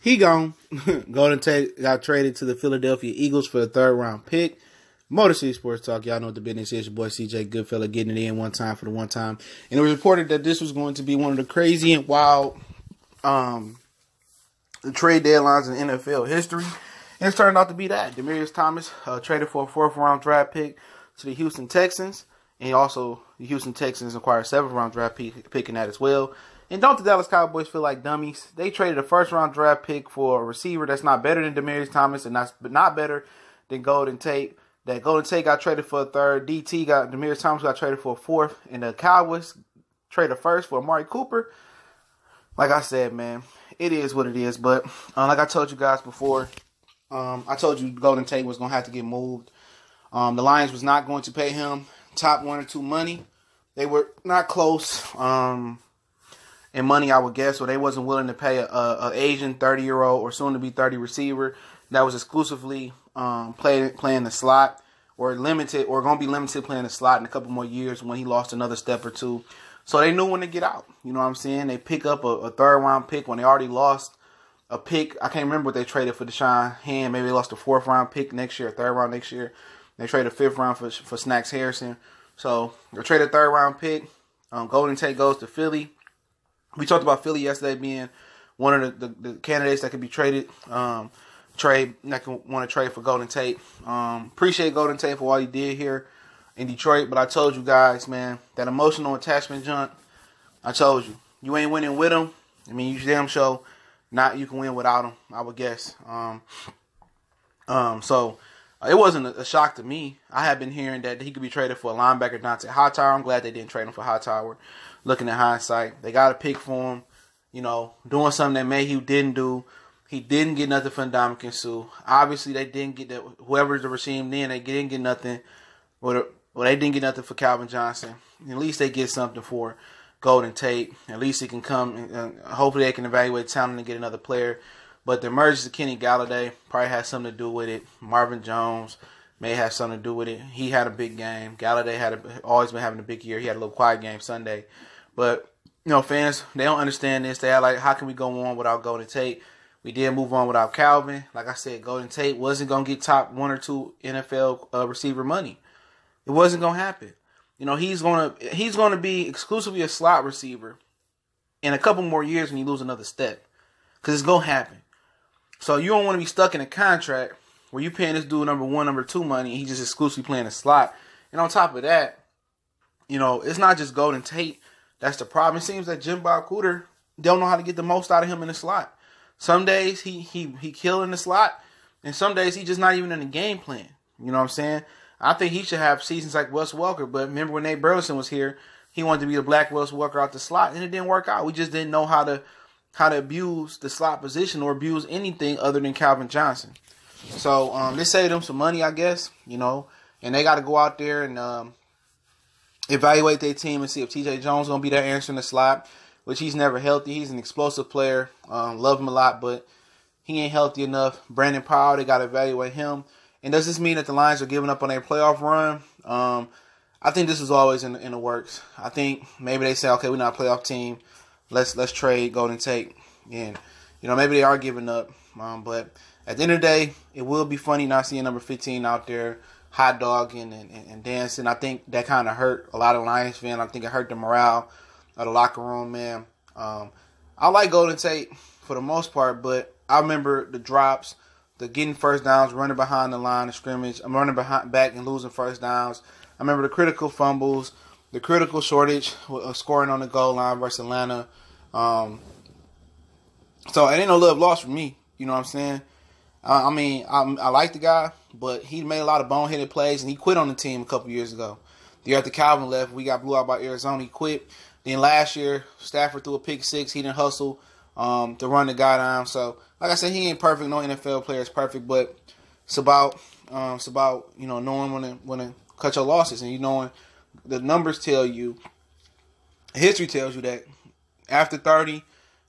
He gone. Golden Tate got traded to the Philadelphia Eagles for the 3rd round pick. Motor City Sports Talk. Y'all know what the business is. Your boy CJ Goodfella getting it in one time for the one time. And it was reported that this was going to be one of the crazy and wild trade deadlines in NFL history. And it's turned out to be that. Demaryius Thomas traded for a 4th round draft pick to the Houston Texans. And also, the Houston Texans acquired a 7th round draft pick in that as well. And don't the Dallas Cowboys feel like dummies? They traded a 1st round draft pick for a receiver that's not better than Demaryius Thomas and not better than Golden Tate. That Golden Tate got traded for a 3rd. Demaryius Thomas got traded for a 4th. And the Cowboys traded a 1st for Amari Cooper. Like I said, man, it is what it is. But like I told you guys before, I told you Golden Tate was going to have to get moved. The Lions was not going to pay him top 1 or 2 money. They were not close in money, I would guess, or they wasn't willing to pay a Asian 30-year-old or soon-to-be 30 receiver that was exclusively playing the slot or going to be limited playing the slot in a couple more years when he lost another step or two. So they knew when to get out. You know what I'm saying? They pick up a 3rd round pick when they already lost a pick. I can't remember what they traded for Deshaun Hand. Maybe they lost a 4th round pick next year, a 3rd round next year. They traded a 5th round for Snacks Harrison. So they traded a 3rd round pick. Golden Tate goes to Philly. We talked about Philly yesterday being one of the candidates that could be traded. Want to trade for Golden Tate. Appreciate Golden Tate for all he did here in Detroit. But I told you guys, man, that emotional attachment junk. I told you, you ain't winning with him. I mean, you damn sure not. You can win without him, I would guess. So it wasn't a shock to me. I have been hearing that he could be traded for a linebacker, Tate. I'm glad they didn't trade him for Hightower. Looking at hindsight, they got a pick for him. You know, doing something that Mayhew didn't do. He didn't get nothing from Ndamukong Suh. Obviously, they didn't get that. Whoever's the regime then, they didn't get nothing. Well, they didn't get nothing for Calvin Johnson. At least they get something for Golden Tate. At least he can come. And hopefully, they can evaluate talent and get another player. But the emergence of Kenny Galladay probably has something to do with it. Marvin Jones may have something to do with it. He had a big game. Galladay had always been having a big year. He had a little quiet game Sunday. But, you know, fans, they don't understand this. They are like, how can we go on without Golden Tate? We did move on without Calvin. Like I said, Golden Tate wasn't going to get top 1 or 2 NFL receiver money. It wasn't going to happen. You know, he's going to be exclusively a slot receiver in a couple more years when you lose another step. Because it's going to happen. So you don't want to be stuck in a contract where you're paying this dude number 1, number 2 money, and he's just exclusively playing a slot. And on top of that, you know, it's not just Golden Tate that's the problem. It seems that Jim Bob Cooter don't know how to get the most out of him in the slot. Some days he killing the slot, and some days he's just not even in the game plan. You know what I'm saying? I think he should have seasons like Wes Welker. But remember when Nate Burleson was here, he wanted to be the black Wes Welker out the slot, and it didn't work out. We just didn't know how to abuse the slot position or abuse anything other than Calvin Johnson. So they saved them some money, I guess. You know, and they got to go out there and evaluate their team and see if TJ Jones going to be there answering the slot, which he's never healthy. He's an explosive player. Love him a lot, but he ain't healthy enough. Brandon Powell, they got to evaluate him. And does this mean that the Lions are giving up on their playoff run? I think this is always in the works. I think maybe they say, okay, we're not a playoff team. Let's trade Golden Tate. And, you know, maybe they are giving up. But at the end of the day, it will be funny not seeing number 15 out there hot dogging and dancing. I think that kind of hurt a lot of Lions fans. I think it hurt the morale of the locker room, man. I like Golden Tate for the most part, but I remember the drops, the getting first downs, running behind the line of scrimmage. I'm running back and losing first downs. I remember the critical fumbles, the critical shortage of scoring on the goal line versus Atlanta. So it ain't no love lost for me. You know what I'm saying? I mean, I like the guy, but he made a lot of boneheaded plays, and he quit on the team a couple years ago. The year after Calvin left, we got blew out by Arizona. He quit. Then last year, Stafford threw a pick 6. He didn't hustle to run the guy down. So, like I said, he ain't perfect. No NFL player is perfect, but it's about you know, knowing when to cut your losses, and you knowing the numbers tell you, history tells you that after 30,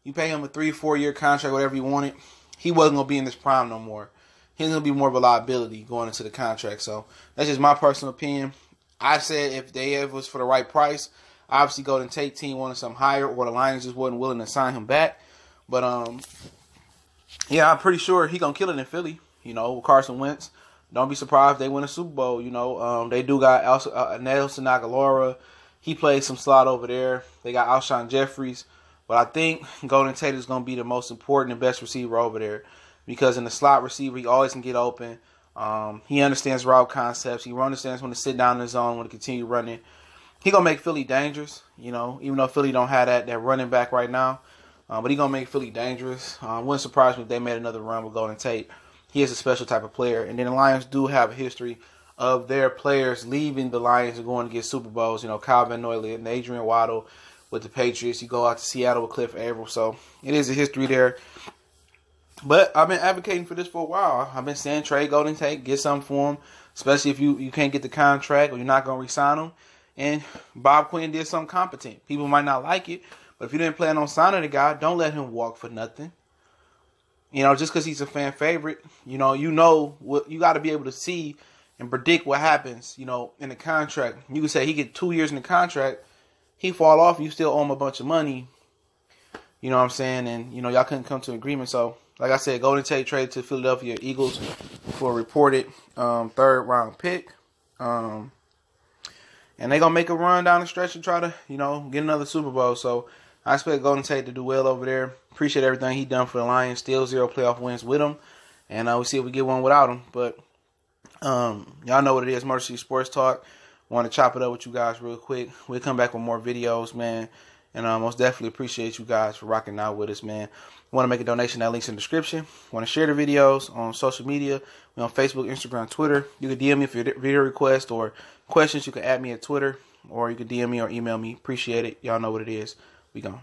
you pay him a 3-4 year contract, whatever you wanted. He wasn't going to be in this prime no more. He's going to be more of a liability going into the contract. So that's just my personal opinion. I said if it was for the right price, obviously Golden Tate team wanted something higher, or the Lions just wasn't willing to sign him back. But Yeah, I'm pretty sure he gonna kill it in Philly. You know, with Carson Wentz. Don't be surprised if they win a Super Bowl. You know, they do got Nelson Aguilar. He plays some slot over there. They got Alshon Jeffries. But I think Golden Tate is going to be the most important and best receiver over there. Because in the slot receiver, he always can get open. He understands route concepts. He understands when to sit down in the zone, when to continue running. He going to make Philly dangerous, you know, even though Philly don't have that running back right now. But he going to make Philly dangerous. Wouldn't surprise me if they made another run with Golden Tate. He is a special type of player. And then the Lions do have a history of their players leaving the Lions and going to get Super Bowls. You know, Kyle Van Noy and Adrian Waddle with the Patriots. You go out to Seattle with Cliff Avril. So it is a history there. But I've been advocating for this for a while. I've been saying trade Golden Tate, get something for him, especially if you can't get the contract or you're not going to re-sign him. And Bob Quinn did something competent. People might not like it, but if you didn't plan on signing the guy, don't let him walk for nothing. You know, just because he's a fan favorite, you know what you got to be able to see and predict what happens, you know, in the contract. You can say he get 2 years in the contract, he fall off, and you still owe him a bunch of money. You know what I'm saying? And, you know, y'all couldn't come to an agreement. So, like I said, Golden Tate traded to Philadelphia Eagles for a reported third-round pick. And they're going to make a run down the stretch and try to, you know, get another Super Bowl. So, I expect Golden Tate to do well over there. Appreciate everything he done for the Lions. Still 0 playoff wins with him. And we'll see if we get one without him. But y'all know what it is, Motor City Sports Talk. Want to chop it up with you guys real quick. We'll come back with more videos, man. And most definitely appreciate you guys for rocking out with us, man. Want to make a donation, that link's in the description. Want to share the videos on social media. We're on Facebook, Instagram, Twitter. You can DM me for your video requests or questions. You can add me at Twitter. Or you can DM me or email me. Appreciate it. Y'all know what it is. We gone.